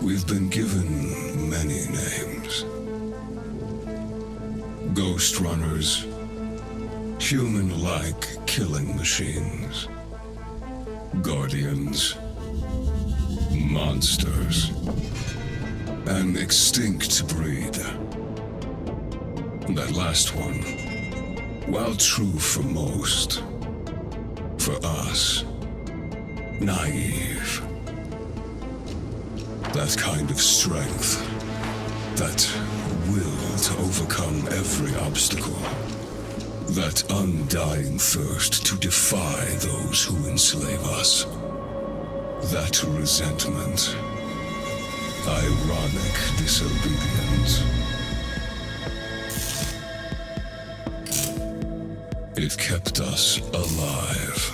We've been given many names. Ghostrunners, human-like killing machines, guardians, monsters, an extinct breed. That last one, while true for most, for us, naive. That kind of strength, that will to overcome every obstacle, that undying thirst to defy those who enslave us, that resentment, ironic disobedience. It kept us alive,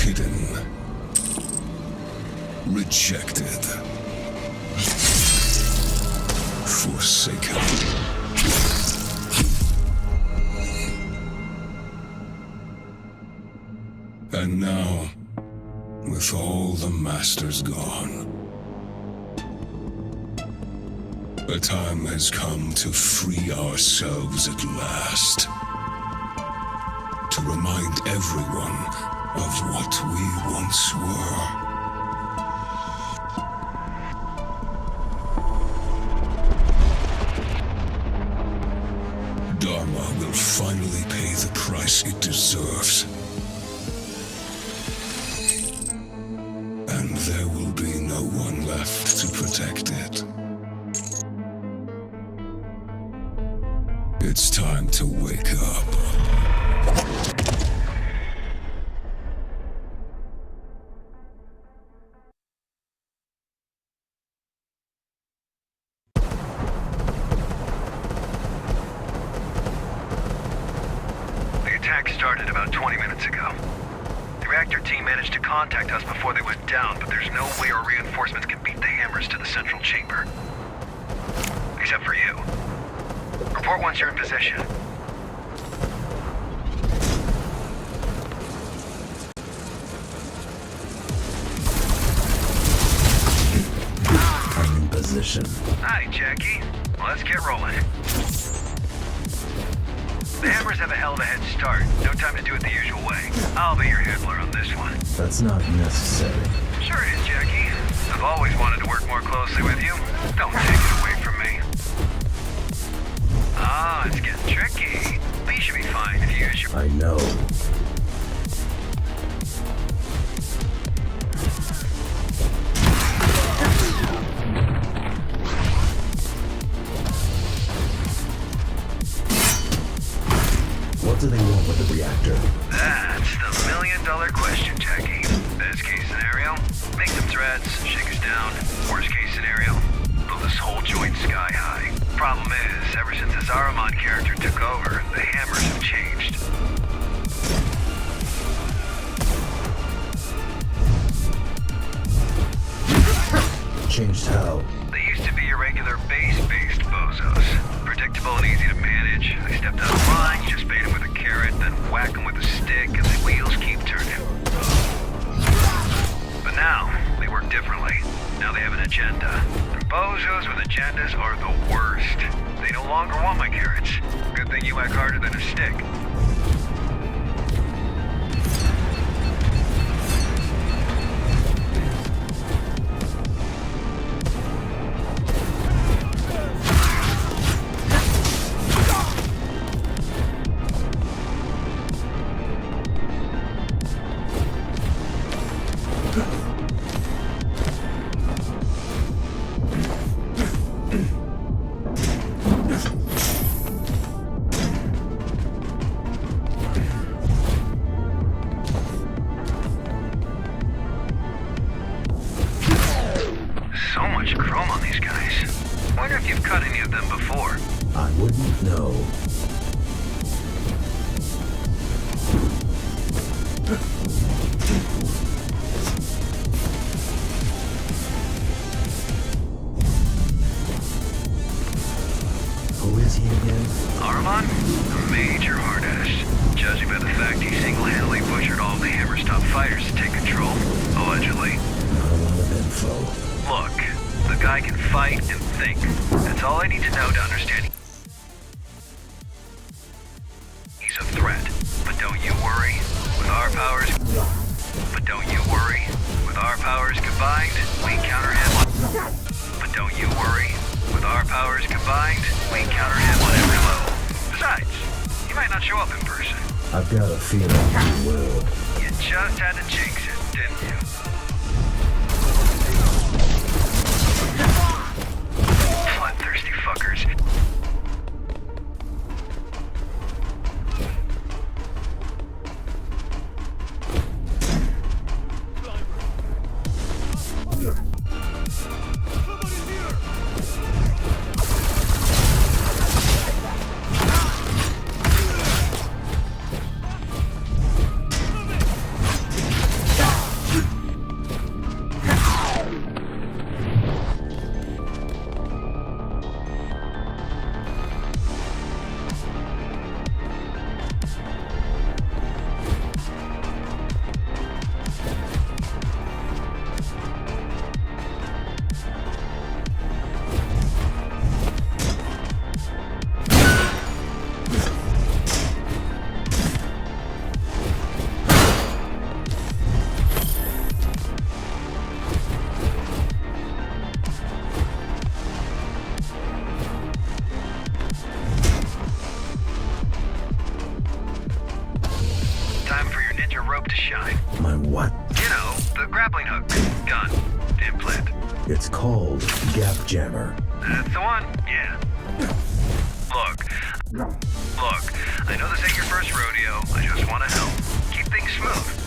hidden, rejected, forsaken. And now, with all the masters gone, a time has come to free ourselves at last. To remind everyone of what we once were. Dharma will finally pay the price it deserves. And there will be no one left to protect it. It's time to wake up. The attack started about 20 minutes ago. The reactor team managed to contact us before they went down, but there's no way our reinforcements can beat the hammers to the central chamber. Except for you. Report once you're in position. I'm in position. Hi, Jackie. Let's get rolling. The hammers have a hell of a head start. No time to do it the usual way. I'll be your handler on this one. That's not necessary. Sure it is, Jackie. I've always wanted to work more closely with you. Don't take it away from me. Ah, it's getting tricky. But you should be fine if you use your... I know. What do they want with the reactor? That's the million-dollar question, Jackie. Best case scenario, make some threats, shake us down. Worst case scenario, blow this whole joint sky high. Problem is, ever since the Zahramon character took over, the hammers have changed. Changed how? They used to be irregular base-based bozos. Predictable and easy to manage. They stepped out of line, you just bait them with a carrot, then whack them with a stick, and the wheels keep turning. But now, they work differently. Now they have an agenda. And bozos with agendas are the worst. They no longer want my carrots. Good thing you whack harder than a stick. So much chrome on these guys. Wonder if you've cut any of them before. I wouldn't know. Who is he again? Zahramon? A major hard-ass. Judging by the fact he single-handedly butchered all of the Hammer's top fighters to take control. Allegedly. Not a lot of info. Look, the guy can fight and think. That's all I need to know to understand. He's a threat. But don't you worry. With our powers... But don't you worry. With our powers combined, we counter him on... But don't you worry. With our powers combined, we counter him on every level. Besides, he might not show up in person. I've got a feeling you will. You just had to jinx it, didn't you? Bloodthirsty fuckers. My what? You know, the grappling hook. Gun. Implant. It's called Gap Jammer. That's the one? Yeah. Look, I know this ain't your first rodeo. I just want to help. Keep things smooth.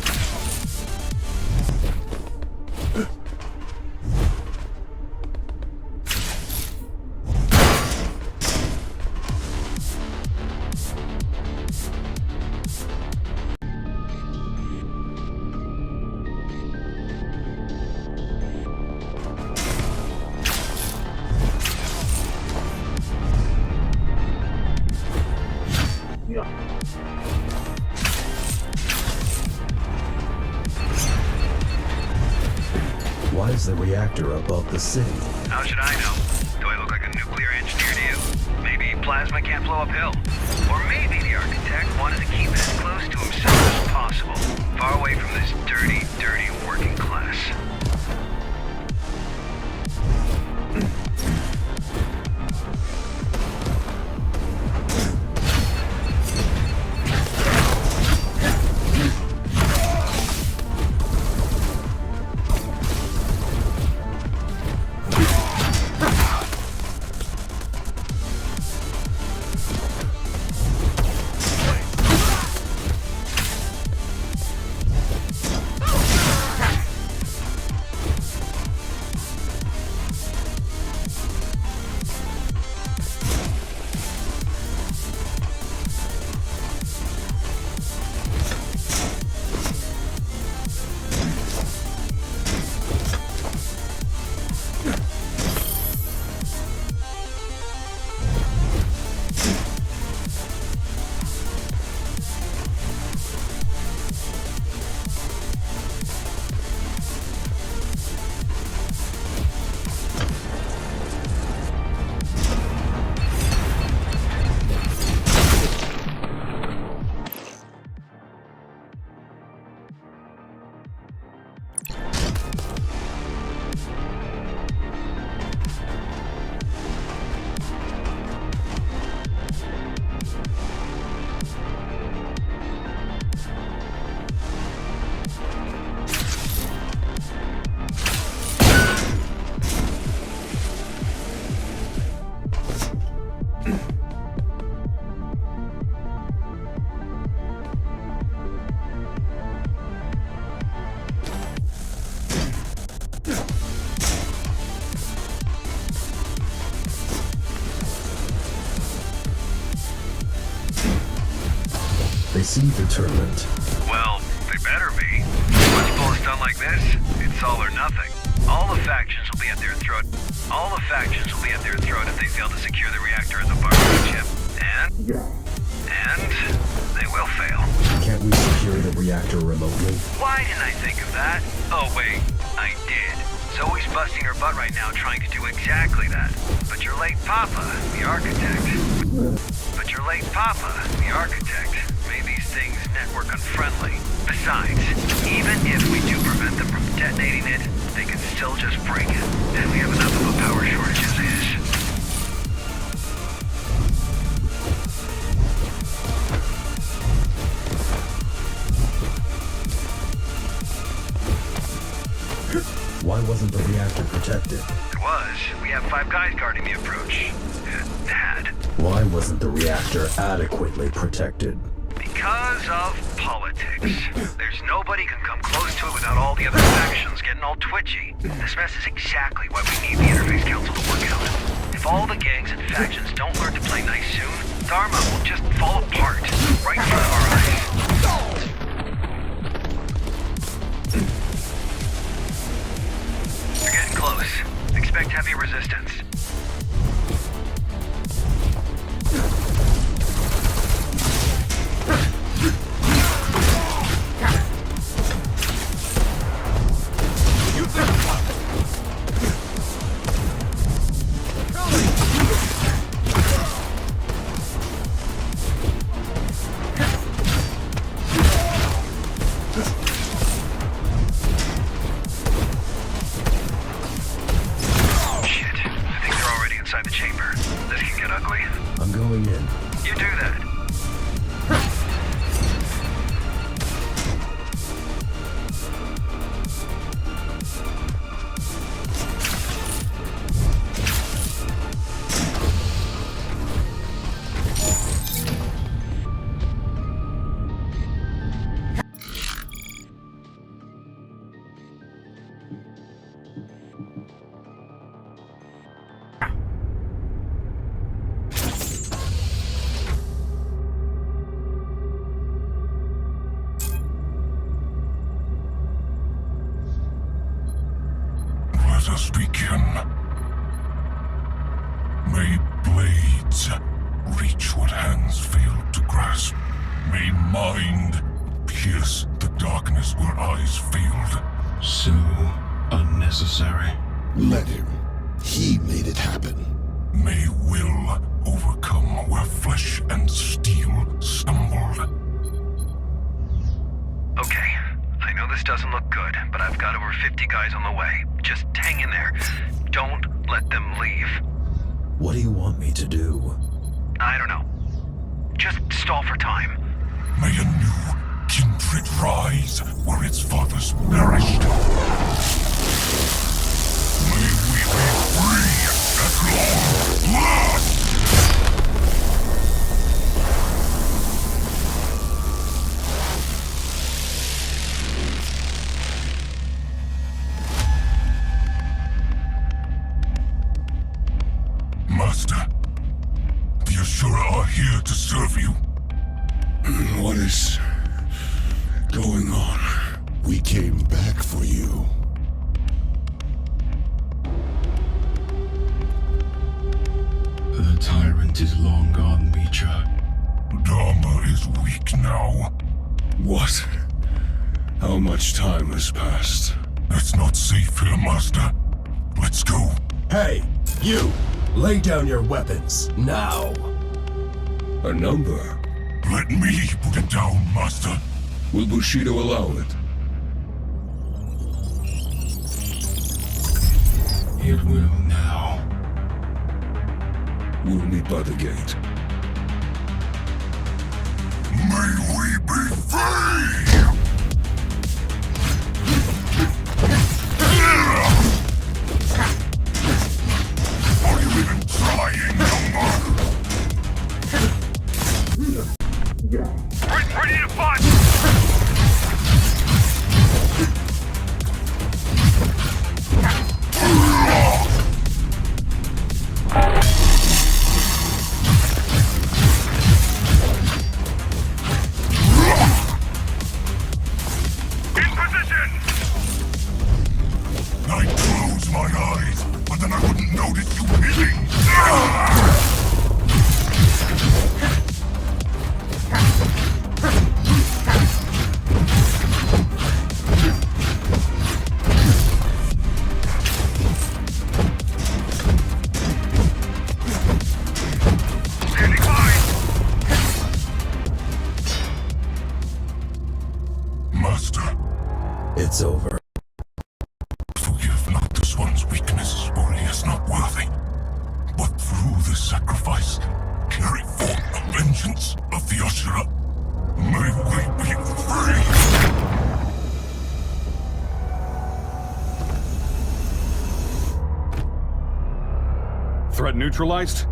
Why is the reactor above the city? How should I know? Do I look like a nuclear engineer to you? Maybe plasma can't flow uphill. Or maybe the architect wanted to keep it as close to himself as possible. Far away from this dirty, dirty working class. They seem determined. Well, they better be. Once you pull a stunt like this, it's all or nothing. All the factions will be at their throat. All the factions will be at their throat if they fail to secure the reactor as a bargaining chip. And they will fail. Can't we secure the reactor remotely? Why didn't I think of that? Oh wait, I did. Zoe's busting her butt right now trying to do exactly that. But your late papa, the architect, made these things network unfriendly. Besides, even if we do prevent them from detonating it, they can still just break it. And we have enough of a power shortage as is. Why wasn't the reactor protected? It was. We have 5 guys guarding the approach. Had. Why wasn't the reactor adequately protected? Because of politics. There's nobody can come close to it without all the other factions getting all twitchy. This mess is exactly why we need the Interface Council to work out. If all the gangs and factions don't learn to play nice soon, Dharma will just fall apart right in front of our eyes. You're getting close. Expect heavy resistance. The chamber. This can get ugly. I'm going in. You do that. Let us begin. May blades reach what hands failed to grasp. May mind pierce the darkness where eyes failed. So unnecessary. Let him. He made it happen. May will overcome where flesh and steel stumbled. Okay. I know this doesn't look good, but I've got over 50 guys on the way. Just hang in there. Don't let them leave. What do you want me to do? I don't know. Just stall for time. May a new kindred rise where its fathers perished. May we be free at long last! Master, the Ashura are here to serve you. What is going on? We came back for you. The tyrant is long gone, Mitra. Dharma is weak now. What? How much time has passed? It's not safe here, Master. Let's go. Hey, you! Lay down your weapons, now! A number? Let me put it down, Master. Will Bushido allow it? It will now. We'll meet by the gate. May we be free! Are you even trying, number? Ready to fight! It's over. Forgive not this one's weakness, for he is not worthy. But through this sacrifice, carry forth the vengeance of the Ashura. May we be free! Threat neutralized?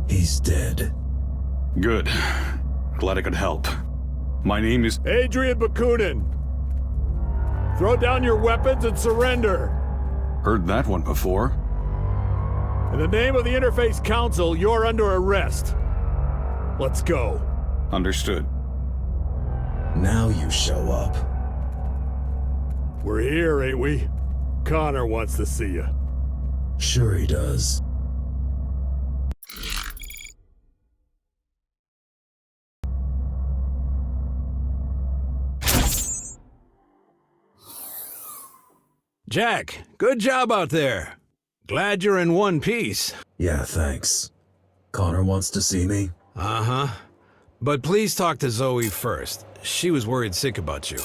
He's dead. Good. Glad I could help. My name is... Adrian Bakunin! Throw down your weapons and surrender! Heard that one before. In the name of the Interface Council, you're under arrest. Let's go. Understood. Now you show up. We're here, ain't we? Connor wants to see you. Sure he does. Jack, good job out there. Glad you're in one piece. Yeah, thanks. Connor wants to see me? Uh-huh. But please talk to Zoe first. She was worried sick about you.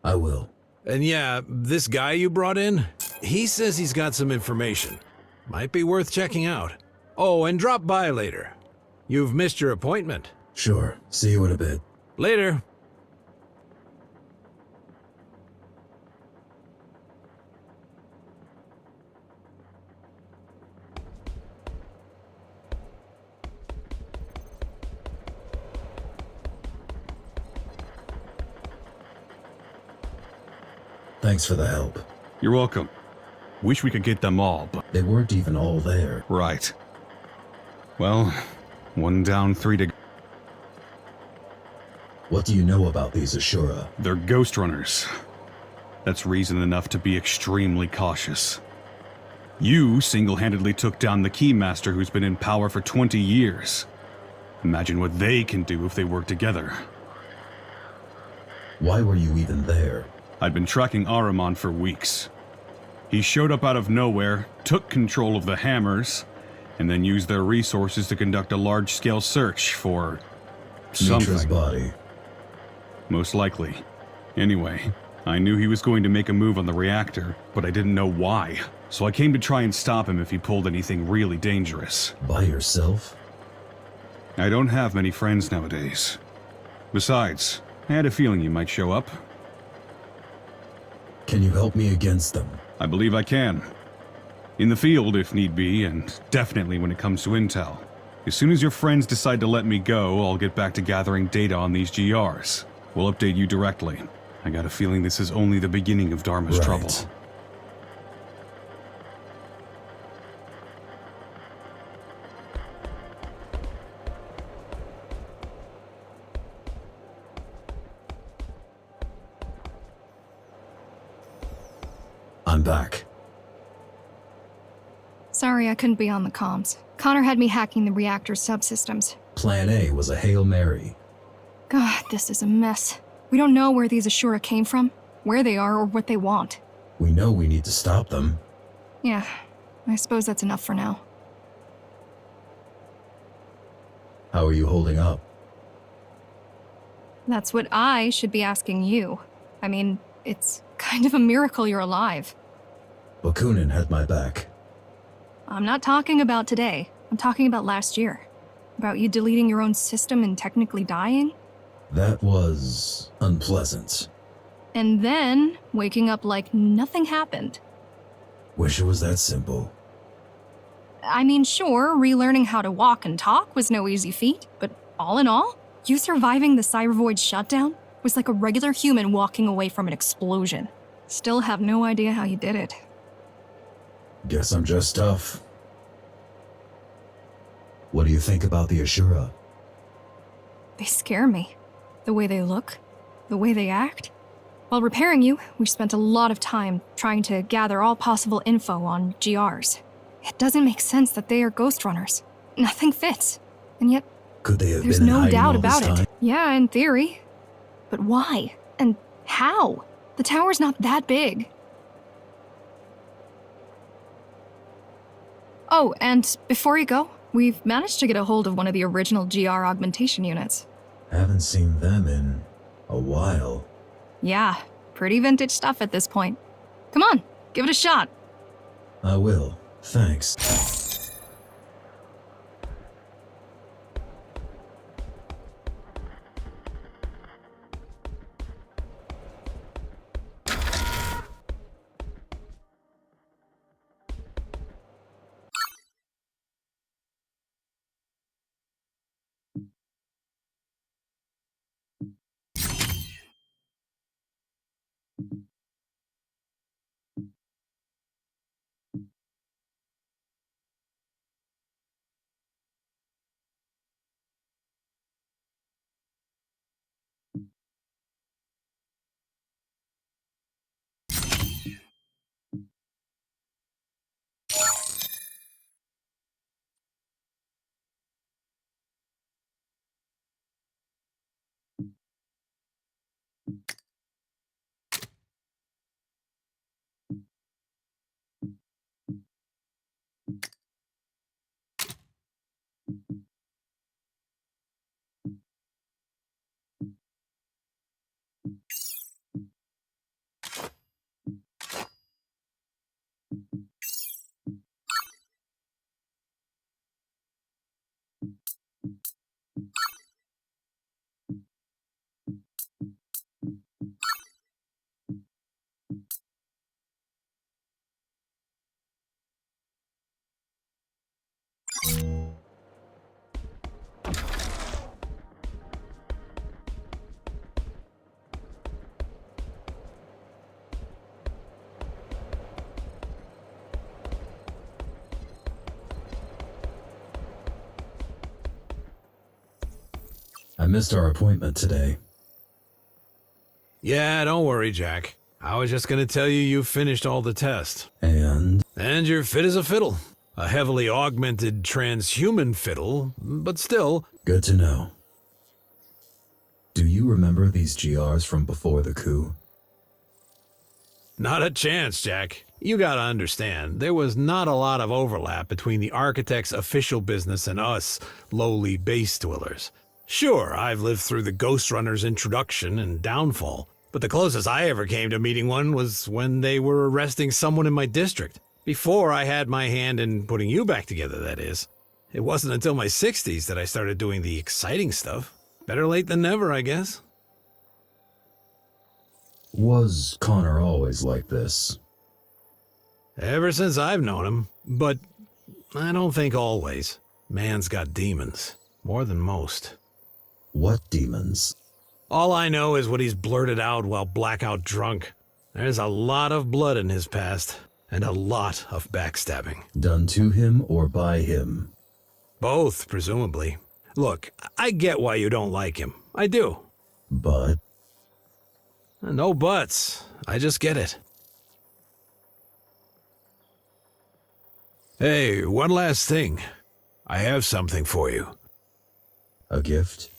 I will. And yeah, this guy you brought in, he says he's got some information. Might be worth checking out. Oh, and drop by later. You've missed your appointment. Sure. See you in a bit. Later. Thanks for the help. You're welcome. Wish we could get them all, but... They weren't even all there. Right. Well, one down, three to... What do you know about these Ashura? They're Ghostrunners. That's reason enough to be extremely cautious. You single-handedly took down the Keymaster who's been in power for 20 years. Imagine what they can do if they work together. Why were you even there? I'd been tracking Ahriman for weeks. He showed up out of nowhere, took control of the hammers, and then used their resources to conduct a large-scale search for... Mitra's something. body. Most likely. Anyway, I knew he was going to make a move on the reactor, but I didn't know why. So I came to try and stop him if he pulled anything really dangerous. By yourself? I don't have many friends nowadays. Besides, I had a feeling you might show up. Can you help me against them? I believe I can. In the field, if need be, and definitely when it comes to intel. As soon as your friends decide to let me go, I'll get back to gathering data on these GRs. We'll update you directly. I got a feeling this is only the beginning of Dharma's Right. trouble. I'm back. Sorry I couldn't be on the comms. Connor had me hacking the reactor subsystems. Plan A was a Hail Mary. God, this is a mess. We don't know where these Ashura came from, where they are, or what they want. We know we need to stop them. Yeah, I suppose that's enough for now. How are you holding up? That's what I should be asking you. I mean, it's kind of a miracle you're alive. Bakunin had my back. I'm not talking about today. I'm talking about last year. About you deleting your own system and technically dying. That was unpleasant. And then waking up like nothing happened. Wish it was that simple. I mean, sure, relearning how to walk and talk was no easy feat, but all in all, you surviving the Cybervoid shutdown was like a regular human walking away from an explosion. Still have no idea how you did it. Guess I'm just tough. What do you think about the Ashura? They scare me. The way they look, the way they act. While repairing you, we spent a lot of time trying to gather all possible info on GRs. It doesn't make sense that they are Ghostrunners. Nothing fits. And yet, Could they have there's been in no hiding doubt all this about time? it. Yeah, in theory. But why? And how? The tower's not that big. Oh, and before you go, we've managed to get a hold of one of the original GR augmentation units. Haven't seen them in a while. Yeah, pretty vintage stuff at this point. Come on, give it a shot. I will. Thanks. I missed our appointment today. Yeah, don't worry, Jack. I was just gonna tell you finished all the tests. And And you're fit as a fiddle. A heavily augmented transhuman fiddle, but still. good to know. Do you remember these GRs from before the coup? Not a chance, Jack. You gotta understand, there was not a lot of overlap between the architect's official business and us, lowly base dwellers. Sure, I've lived through the Ghostrunner's introduction and downfall, but the closest I ever came to meeting one was when they were arresting someone in my district. Before I had my hand in putting you back together, that is. It wasn't until my 60s that I started doing the exciting stuff. Better late than never, I guess. Was Connor always like this? Ever since I've known him, but I don't think always. Man's got demons, more than most. What demons? All I know is what he's blurted out while blackout drunk. There's a lot of blood in his past, and a lot of backstabbing. Done to him or by him? Both, presumably. Look, I get why you don't like him. I do. But No buts. I just get it. Hey, one last thing. I have something for you. a gift?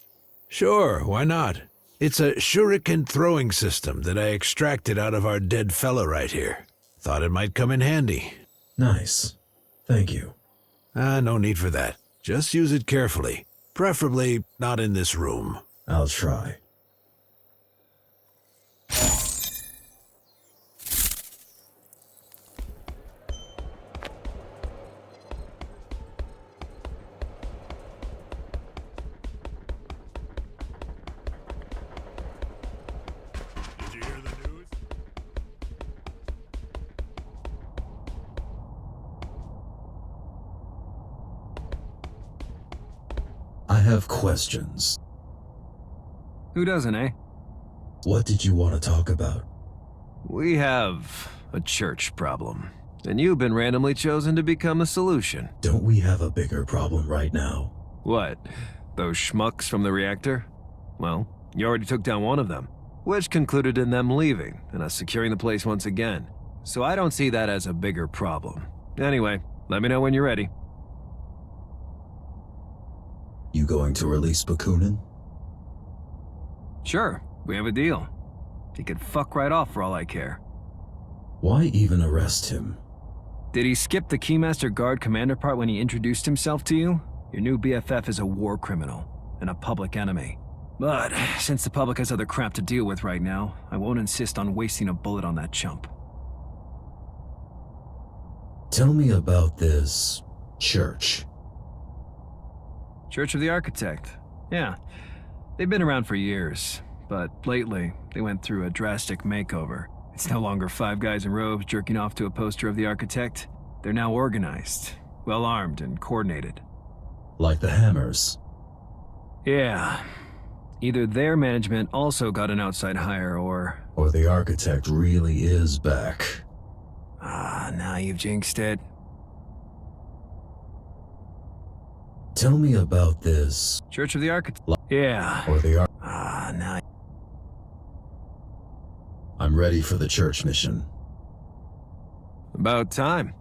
Sure, why not? It's a shuriken throwing system that I extracted out of our dead fella right here. Thought it might come in handy. Nice. Thank you. No need for that. Just use it carefully. Preferably not in this room. I'll try. Did you hear the news? I have questions. Who doesn't, eh? What did you want to talk about? We have a church problem, and you've been randomly chosen to become the solution. Don't we have a bigger problem right now? What? Those schmucks from the reactor? Well, you already took down one of them, which concluded in them leaving and us securing the place once again. So I don't see that as a bigger problem. Anyway, let me know when you're ready. You going to release Bakunin? Sure, we have a deal. He could fuck right off for all I care. Why even arrest him? Did he skip the Keymaster Guard commander part when he introduced himself to you? Your new BFF is a war criminal and a public enemy. But since the public has other crap to deal with right now, I won't insist on wasting a bullet on that chump. Tell me about this church. Church of the Architect. Yeah, they've been around for years, but lately they went through a drastic makeover. It's no longer 5 guys in robes jerking off to a poster of the Architect. They're now organized, well-armed, and coordinated. Like the Hammers. Yeah. Either their management also got an outside hire, or the Architect really is back. Ah, now you've jinxed it. Tell me about this. Church of the Architect. Yeah. Ah, now. I'm ready for the church mission. About time.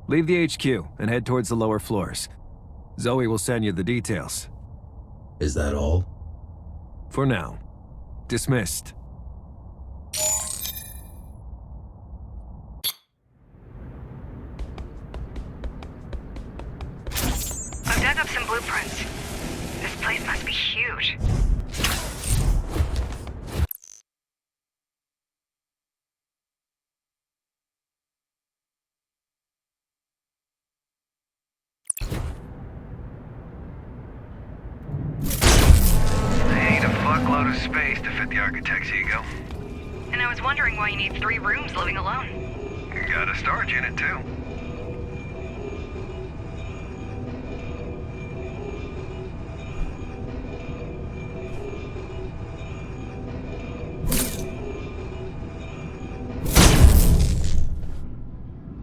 Leave the HQ and head towards the lower floors. Zoe will send you the details. Is that all? For now. Dismissed. I've dug up some blueprints. This place must be huge. They need a fuckload of space to fit the Architect's ego. And I was wondering why you need 3 rooms living alone. You got a storage unit, too.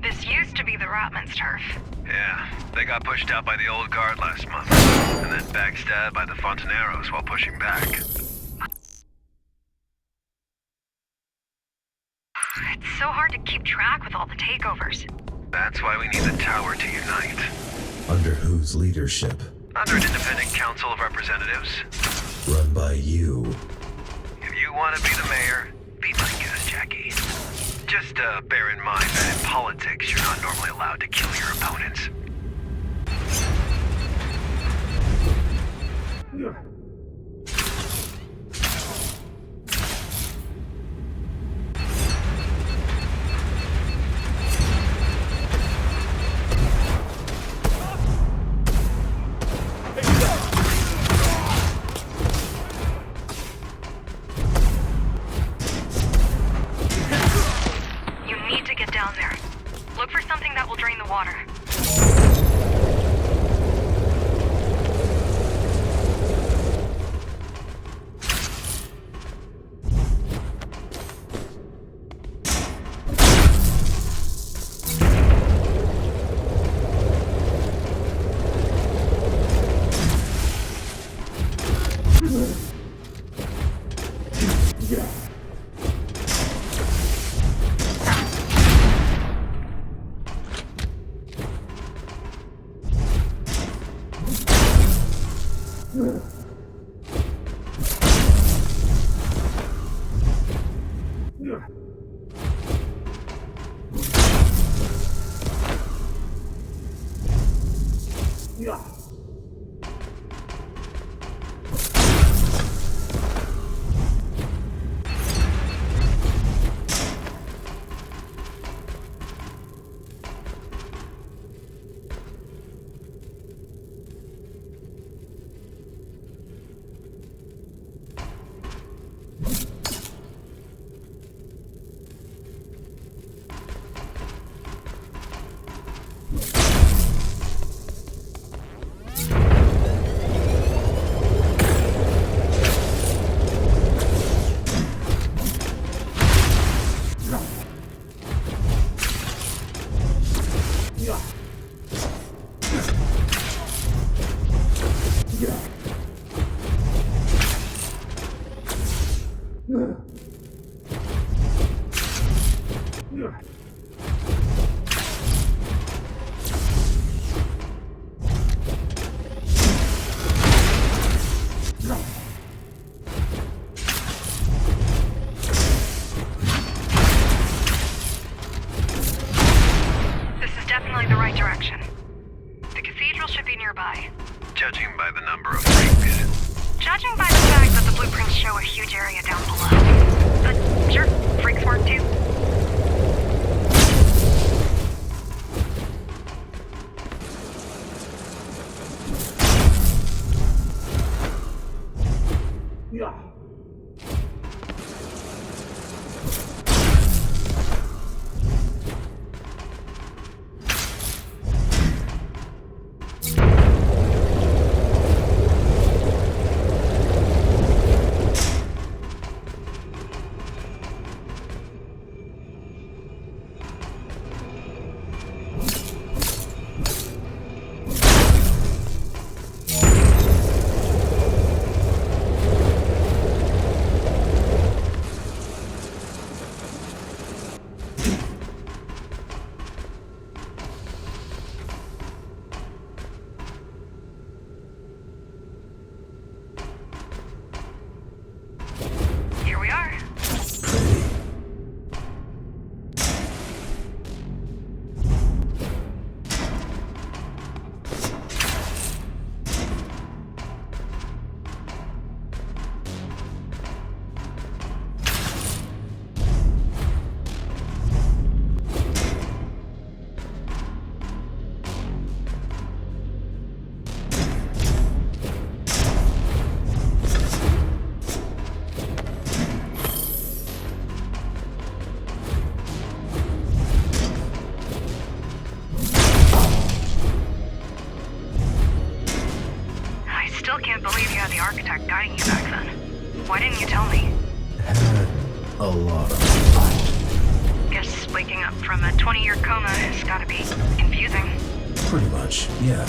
This used to be the Rotman's turf. Yeah, they got pushed out by the old guard last month, and then backstabbed by the Fontaneros while pushing back. It's so hard to keep track with all the takeovers. That's why we need the tower to unite. Under whose leadership? Under an independent council of representatives. Run by you. If you want to be the mayor, be my guest, Jackie. Just bear in mind that in politics, you're not normally allowed to kill your opponents. You need to get down there. Look for something that will drain the water. Judging by the number of freaks. Judging by the fact that the huge area down below. But sure, freaks work too. Here we are. I still can't believe you had the architect guiding you back then. Why didn't you tell me? Had a lot of fun. Guess waking up from a 20-year coma has gotta be confusing. Pretty much, yeah.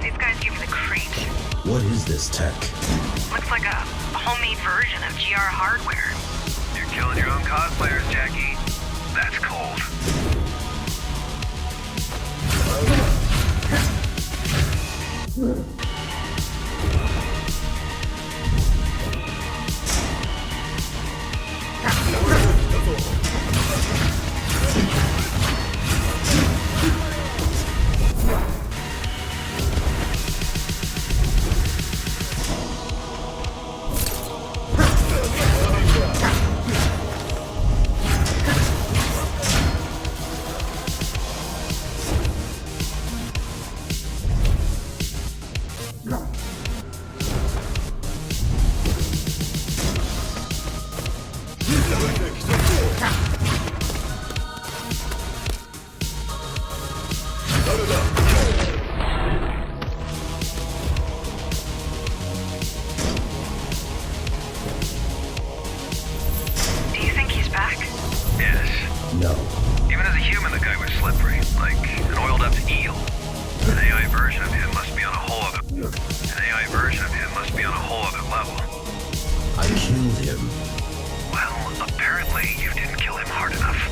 These guys give me the creeps. What is this tech? Looks like a homemade version of GR hardware. You're killing your own cosplayers, Jackie. That's cold. Do you think he's back? Yes. No. Even as a human, the guy was slippery, like an oiled-up eel. An AI version of him must be on a whole other... An AI version of him must be on a whole other level. I killed him. Well, apparently you didn't kill him hard enough.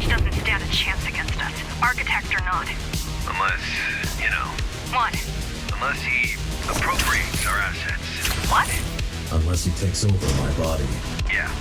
Bridge doesn't stand a chance against us, architect or not. Unless, you know, What? unless he appropriates our assets. What? Unless he takes over my body. Yeah.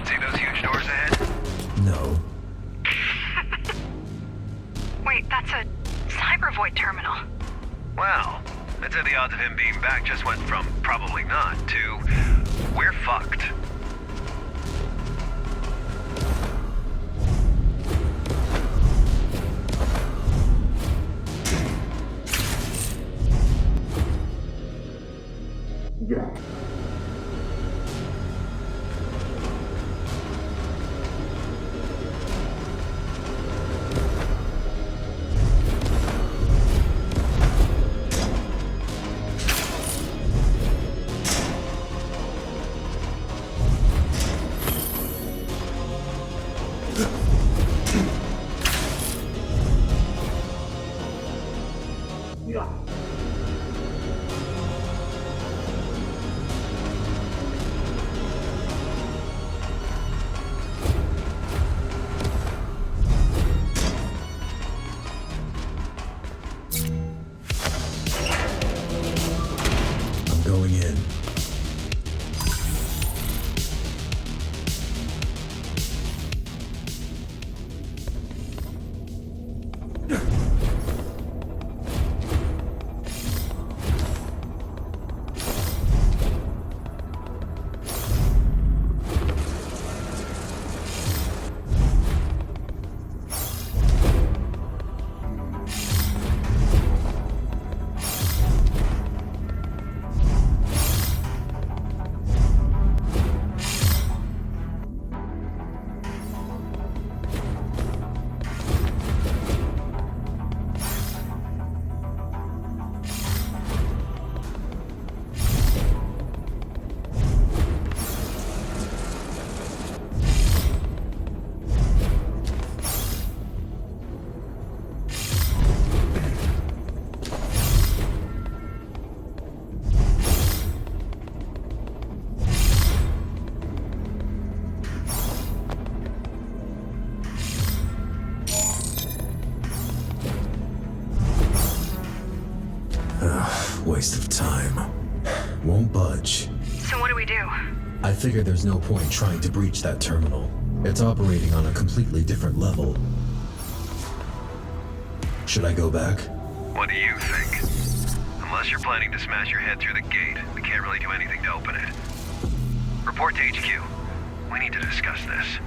See those huge doors ahead? No. Wait, that's a Cybervoid terminal. Wow. I'd say the odds of him being back just went from probably not to we're fucked. I'm going in. Waste of time. Won't budge. So what do we do? I figure there's no point trying to breach that terminal. It's operating on a completely different level. Should I go back? What do you think? Unless you're planning to smash your head through the gate, we can't really do anything to open it. Report to HQ. We need to discuss this.